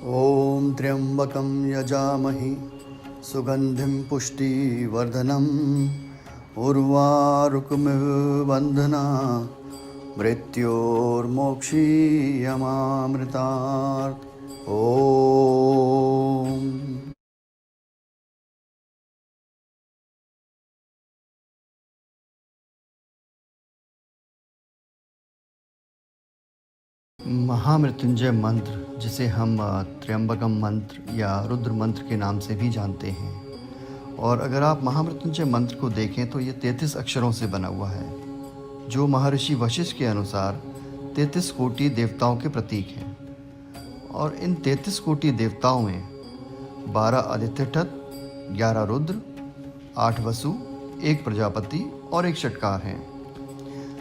ॐ त्र्यम्बकं यजामहे सुगन्धिं पुष्टिवर्धनम् उर्वारुकमिव बन्धनात् मृत्योर्मोक्षीयमामृतात्। ॐ महामृत्युंजय मंत्र, जिसे हम त्र्यंबकम मंत्र या रुद्र मंत्र के नाम से भी जानते हैं। और अगर आप महामृत्युंजय मंत्र को देखें तो ये 33 अक्षरों से बना हुआ है, जो महर्षि वशिष्ठ के अनुसार 33 कोटि देवताओं के प्रतीक हैं। और इन 33 कोटि देवताओं में 12 आदित्य तत्व, 11 रुद्र, 8 वसु, 1 प्रजापति और 1 षटकार हैं।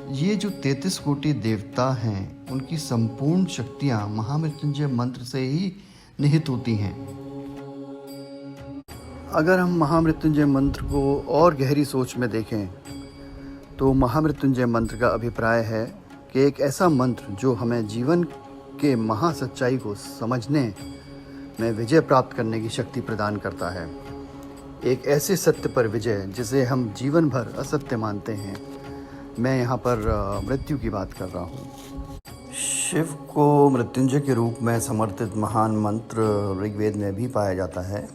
ये जो 33 कोटि देवता हैं, उनकी संपूर्ण शक्तियाँ महामृत्युंजय मंत्र से ही निहित होती हैं। अगर हम महामृत्युंजय मंत्र को और गहरी सोच में देखें तो महामृत्युंजय मंत्र का अभिप्राय है कि एक ऐसा मंत्र जो हमें जीवन के महासच्चाई को समझने में विजय प्राप्त करने की शक्ति प्रदान करता है। एक ऐसे सत्य पर विजय जिसे हम जीवन भर असत्य मानते हैं। मैं यहाँ पर मृत्यु की बात कर रहा हूँ। शिव को मृत्युंजय के रूप में समर्थित महान मंत्र ऋग्वेद में भी पाया जाता है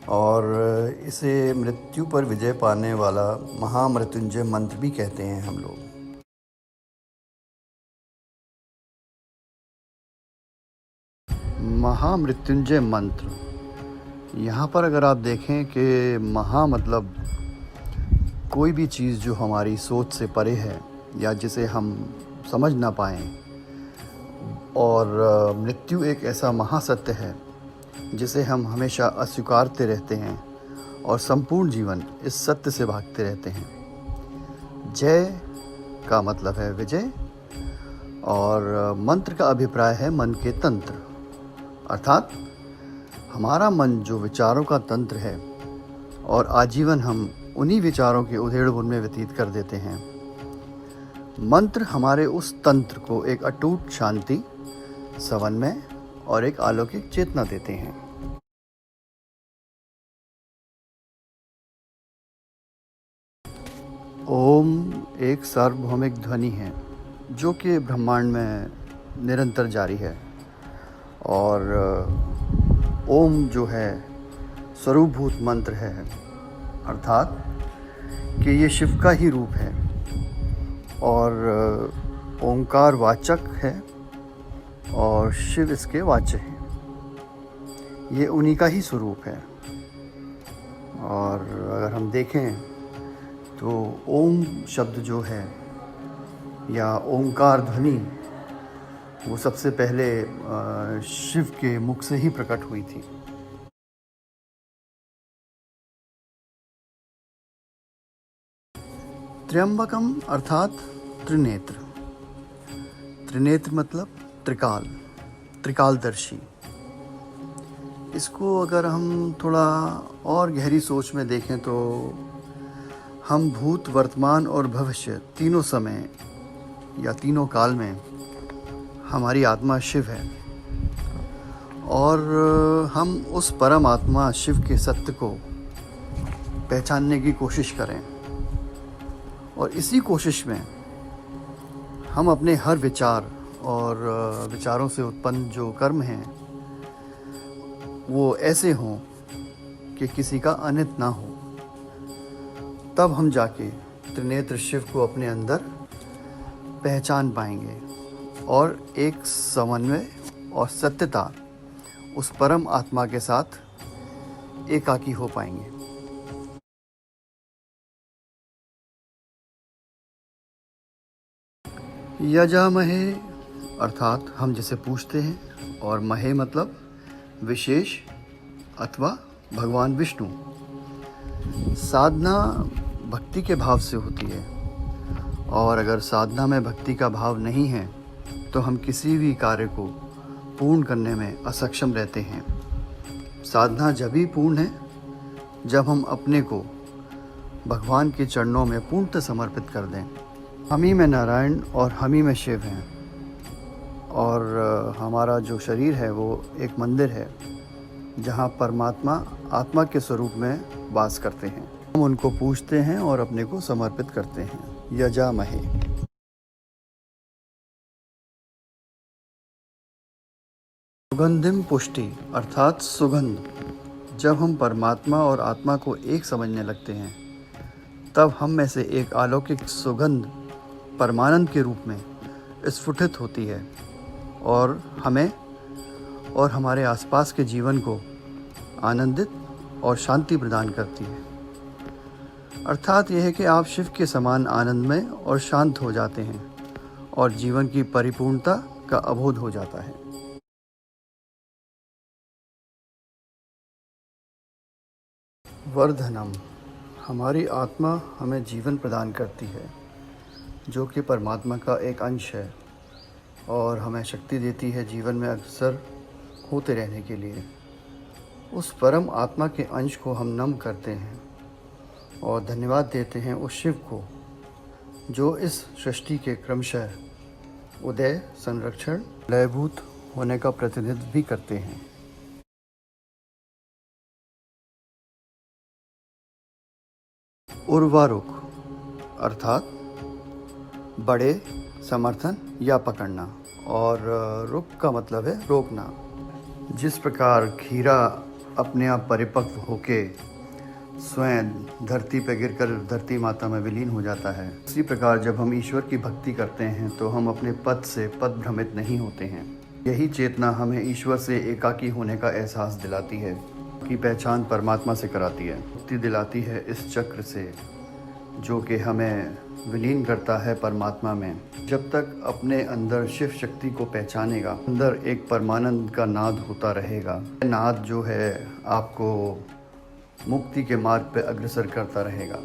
और इसे मृत्यु पर विजय पाने वाला महामृत्युंजय मंत्र भी कहते हैं हम लोग। महामृत्युंजय मंत्र, यहाँ पर अगर आप देखें कि महा मतलब कोई भी चीज़ जो हमारी सोच से परे है या जिसे हम समझ ना पाएं, और मृत्यु एक ऐसा महासत्य है जिसे हम हमेशा अस्वीकारते रहते हैं और संपूर्ण जीवन इस सत्य से भागते रहते हैं। जय का मतलब है विजय और मंत्र का अभिप्राय है मन के तंत्र, अर्थात हमारा मन जो विचारों का तंत्र है और आजीवन हम उन्हीं विचारों के उधेड़-बुन में व्यतीत कर देते हैं। मंत्र हमारे उस तंत्र को एक अटूट शांति, समन्वय और एक अलौकिक चेतना देते हैं। ओम एक सार्वभौमिक ध्वनि है जो कि ब्रह्मांड में निरंतर जारी है, और ओम जो है स्वरूपभूत मंत्र है, अर्थात कि ये शिव का ही रूप है और ओंकार वाचक है और शिव इसके वाच्य हैं। ये उन्हीं का ही स्वरूप है। और अगर हम देखें तो ओम शब्द जो है या ओंकार ध्वनि, वो सबसे पहले शिव के मुख से ही प्रकट हुई थी। त्र्यंबकम अर्थात त्रिनेत्र। त्रिनेत्र मतलब त्रिकाल, त्रिकालदर्शी। इसको अगर हम थोड़ा और गहरी सोच में देखें तो हम भूत, वर्तमान और भविष्य तीनों समय या तीनों काल में हमारी आत्मा शिव है, और हम उस परम आत्मा शिव के सत्य को पहचानने की कोशिश करें। और इसी कोशिश में हम अपने हर विचार और विचारों से उत्पन्न जो कर्म हैं वो ऐसे हों कि किसी का अनित ना हो। तब हम जाके त्रिनेत्र शिव को अपने अंदर पहचान पाएंगे और एक समन्वय और सत्यता उस परम आत्मा के साथ एकाकी हो पाएंगे। यजामहे अर्थात हम जिसे पूछते हैं, और महे मतलब विशेष अथवा भगवान विष्णु। साधना भक्ति के भाव से होती है, और अगर साधना में भक्ति का भाव नहीं है तो हम किसी भी कार्य को पूर्ण करने में असक्षम रहते हैं। साधना जब ही पूर्ण है जब हम अपने को भगवान के चरणों में पूर्णतः समर्पित कर दें। हम ही में नारायण और हम ही में शिव हैं, और हमारा जो शरीर है वो एक मंदिर है जहाँ परमात्मा आत्मा के स्वरूप में वास करते हैं। हम उनको पूजते हैं और अपने को समर्पित करते हैं। यजामहे। सुगंधिम पुष्टि अर्थात सुगंध। जब हम परमात्मा और आत्मा को एक समझने लगते हैं तब हम में से एक अलौकिक सुगंध परमानंद के रूप में स्फुटित होती है और हमें और हमारे आसपास के जीवन को आनंदित और शांति प्रदान करती है। अर्थात यह है कि आप शिव के समान आनंदमय और शांत हो जाते हैं और जीवन की परिपूर्णता का अवबोध हो जाता है। वर्धनम। हमारी आत्मा हमें जीवन प्रदान करती है जो कि परमात्मा का एक अंश है और हमें शक्ति देती है जीवन में अग्रसर होते रहने के लिए। उस परम आत्मा के अंश को हम नम करते हैं और धन्यवाद देते हैं उस शिव को जो इस सृष्टि के क्रमशः उदय, संरक्षण, लयभूत होने का प्रतिनिधित्व भी करते हैं। उर्वारुक अर्थात बड़े, समर्थन या पकड़ना, और रुक का मतलब है रोकना। जिस प्रकार खीरा अपने आप परिपक्व होके स्वयं धरती पर गिरकर धरती माता में विलीन हो जाता है, इसी प्रकार जब हम ईश्वर की भक्ति करते हैं तो हम अपने पद से पद भ्रमित नहीं होते हैं। यही चेतना हमें ईश्वर से एकाकी होने का एहसास दिलाती है, की पहचान परमात्मा से कराती है, मुक्ति दिलाती है इस चक्र से जो कि हमें विलीन करता है परमात्मा में। जब तक अपने अंदर शिव शक्ति को पहचानेगा, अंदर एक परमानंद का नाद होता रहेगा। नाद जो है आपको मुक्ति के मार्ग पर अग्रसर करता रहेगा।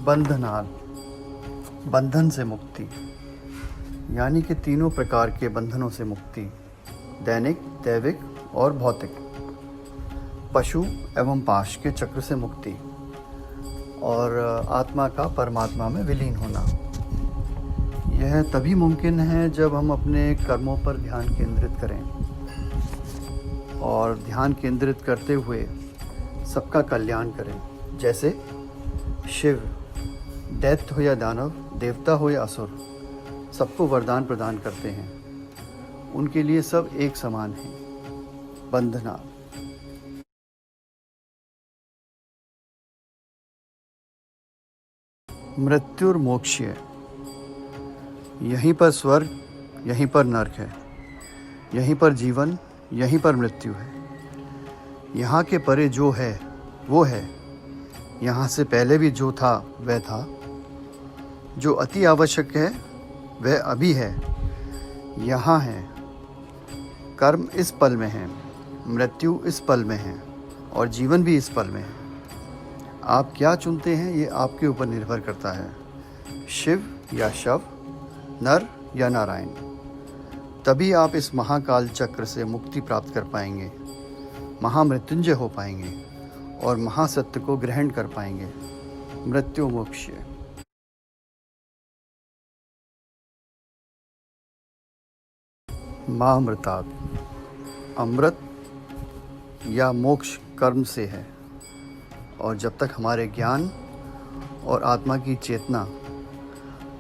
बंधनाद, बंधन से मुक्ति, यानी कि तीनों प्रकार के बंधनों से मुक्ति, दैनिक, दैविक और भौतिक, पशु एवं पाश के चक्र से मुक्ति और आत्मा का परमात्मा में विलीन होना। यह तभी मुमकिन है जब हम अपने कर्मों पर ध्यान केंद्रित करें और ध्यान केंद्रित करते हुए सबका कल्याण करें। जैसे शिव, दैत्य हो या दानव, देवता हो या असुर, सबको वरदान प्रदान करते हैं। उनके लिए सब एक समान हैं। बंधना। मृत्युर्मोक्ष्य, यहीं पर स्वर्ग, यहीं पर नरक है, यहीं पर जीवन, यहीं पर मृत्यु है। यहाँ के परे जो है वो है, यहाँ से पहले भी जो था वह था, जो अति आवश्यक है वह अभी है, यहाँ है। कर्म इस पल में है, मृत्यु इस पल में है और जीवन भी इस पल में है। आप क्या चुनते हैं ये आपके ऊपर निर्भर करता है, शिव या शव, नर या नारायण। तभी आप इस महाकाल चक्र से मुक्ति प्राप्त कर पाएंगे, महामृत्युंजय हो पाएंगे और महासत्य को ग्रहण कर पाएंगे। मृत्यु मोक्ष। महामृतात्, अमृत या मोक्ष कर्म से है और जब तक हमारे ज्ञान और आत्मा की चेतना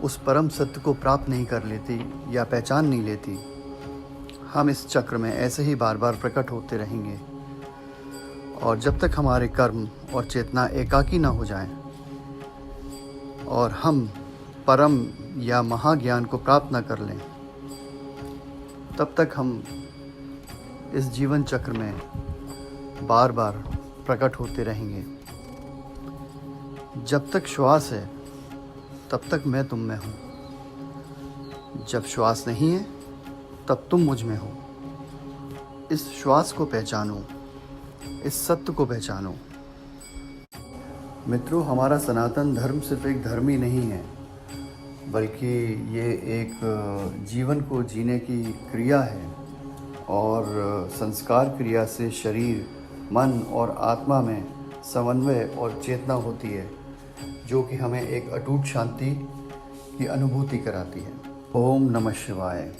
उस परम सत्य को प्राप्त नहीं कर लेती या पहचान नहीं लेती, हम इस चक्र में ऐसे ही बार बार प्रकट होते रहेंगे। और जब तक हमारे कर्म और चेतना एकाकी ना हो जाएं और हम परम या महाज्ञान को प्राप्त ना कर लें, तब तक हम इस जीवन चक्र में बार बार प्रकट होते रहेंगे। जब तक श्वास है तब तक मैं तुम में हूँ, जब श्वास नहीं है तब तुम मुझ में हो। इस श्वास को पहचानो, इस सत्य को पहचानो। मित्रों, हमारा सनातन धर्म सिर्फ एक धर्म ही नहीं है, बल्कि ये एक जीवन को जीने की क्रिया है और संस्कार क्रिया से शरीर, मन और आत्मा में समन्वय और चेतना होती है, जो कि हमें एक अटूट शांति की अनुभूति कराती है। ओम नमः शिवाय।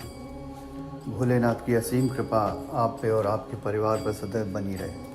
भोलेनाथ की असीम कृपा आप पे और आपके परिवार पर सदैव बनी रहे।